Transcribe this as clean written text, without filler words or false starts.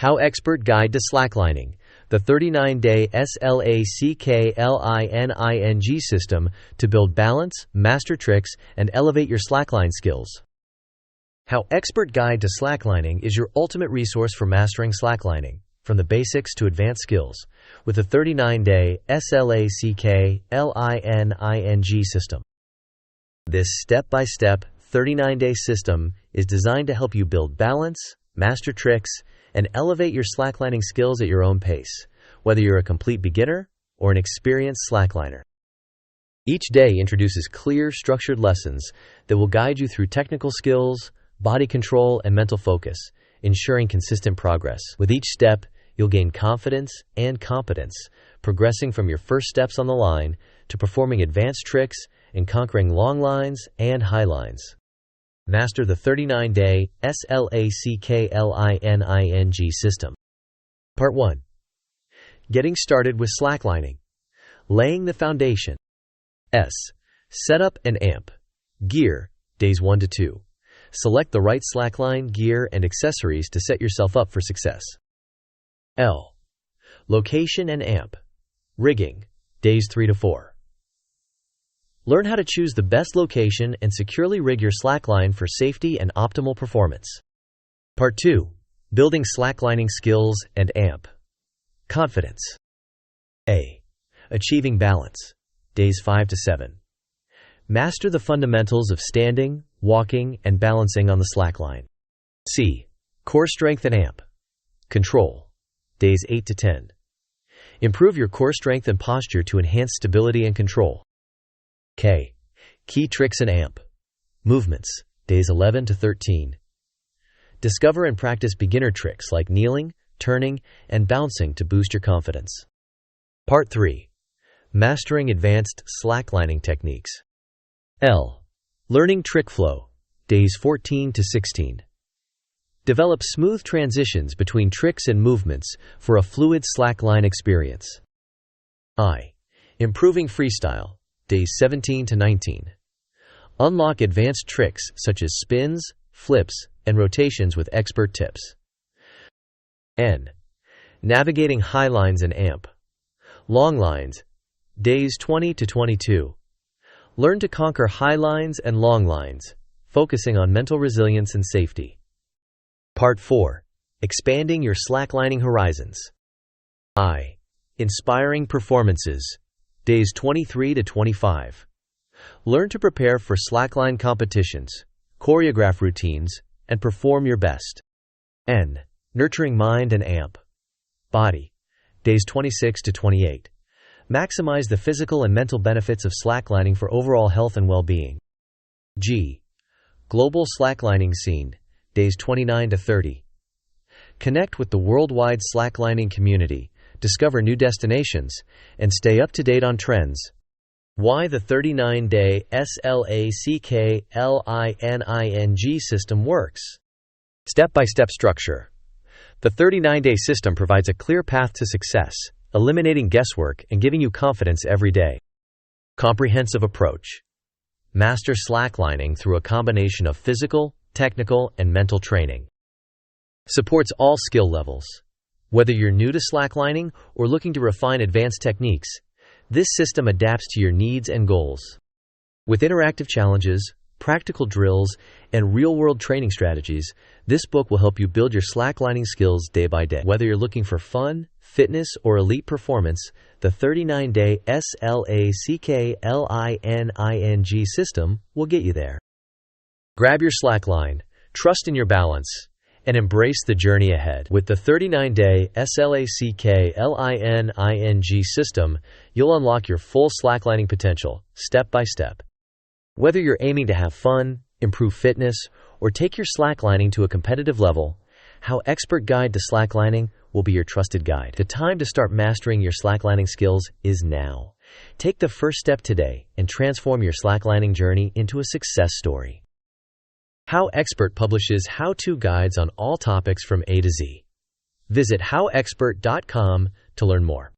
HowExpert Guide to Slacklining, the 39-day S.L.A.C.K.L.I.N.I.N.G system to build balance, master tricks, and elevate your slackline skills. HowExpert Guide to Slacklining is your ultimate resource for mastering slacklining, from the basics to advanced skills, with the 39-day S.L.A.C.K.L.I.N.I.N.G system. This step-by-step, 39-day system is designed to help you build balance, master tricks, and elevate your slacklining skills at your own pace, whether you're a complete beginner or an experienced slackliner. Each day introduces clear, structured lessons that will guide you through technical skills, body control, and mental focus, ensuring consistent progress. With each step, you'll gain confidence and competence, progressing from your first steps on the line to performing advanced tricks and conquering long lines and high lines. Master the 39-day S.L.A.C.K.L.I.N.I.N.G system. Part 1. Getting started with slacklining. Laying the foundation. S. Setup and amp. Gear, days 1 to 2. Select the right slackline, gear, and accessories to set yourself up for success. L. Location and amp. Rigging, days 3 to 4. Learn how to choose the best location and securely rig your slackline for safety and optimal performance. Part 2. Building slacklining skills and amp. Confidence. A. Achieving balance, days 5 to 7. Master the fundamentals of standing, walking, and balancing on the slackline. C. Core strength and amp. Control, days 8 to 10. Improve your core strength and posture to enhance stability and control. K. Key tricks and amp. Movements, days 11 to 13. Discover and practice beginner tricks like kneeling, turning, and bouncing to boost your confidence. Part 3. Mastering advanced slacklining techniques. L. Learning trick flow, days 14 to 16. Develop smooth transitions between tricks and movements for a fluid slackline experience. I. Improving freestyle, days 17 to 19. Unlock advanced tricks such as spins, flips, and rotations with expert tips. N. Navigating highlines and amp. Longlines, days 20 to 22. Learn to conquer highlines and longlines, focusing on mental resilience and safety. Part 4. Expanding your slacklining horizons. I. Inspiring performances, days 23 to 25. Learn to prepare for slackline competitions, choreograph routines, and perform your best. N. Nurturing mind and amp. Body, days 26 to 28. Maximize the physical and mental benefits of slacklining for overall health and well-being. G. Global slacklining scene, days 29 to 30. Connect with the worldwide slacklining community, discover new destinations, and stay up to date on trends. Why the 39-day S.L.A.C.K.L.I.N.I.N.G system works. Step-by-step structure. The 39-day system provides a clear path to success, eliminating guesswork and giving you confidence every day. Comprehensive approach. Master slacklining through a combination of physical, technical, and mental training. Supports all skill levels. Whether you're new to slacklining or looking to refine advanced techniques, this system adapts to your needs and goals. With interactive challenges, practical drills, and real-world training strategies, this book will help you build your slacklining skills day by day. Whether you're looking for fun, fitness, or elite performance, the 39-day S.L.A.C.K.L.I.N.I.N.G system will get you there. Grab your slackline, trust in your balance, and embrace the journey ahead. With the 39-day S.L.A.C.K.L.I.N.I.N.G system, you'll unlock your full slacklining potential, step by step. Whether you're aiming to have fun, improve fitness, or take your slacklining to a competitive level, HowExpert Guide to Slacklining will be your trusted guide. The time to start mastering your slacklining skills is now. Take the first step today and transform your slacklining journey into a success story. HowExpert publishes how-to guides on all topics from A to Z. Visit howexpert.com to learn more.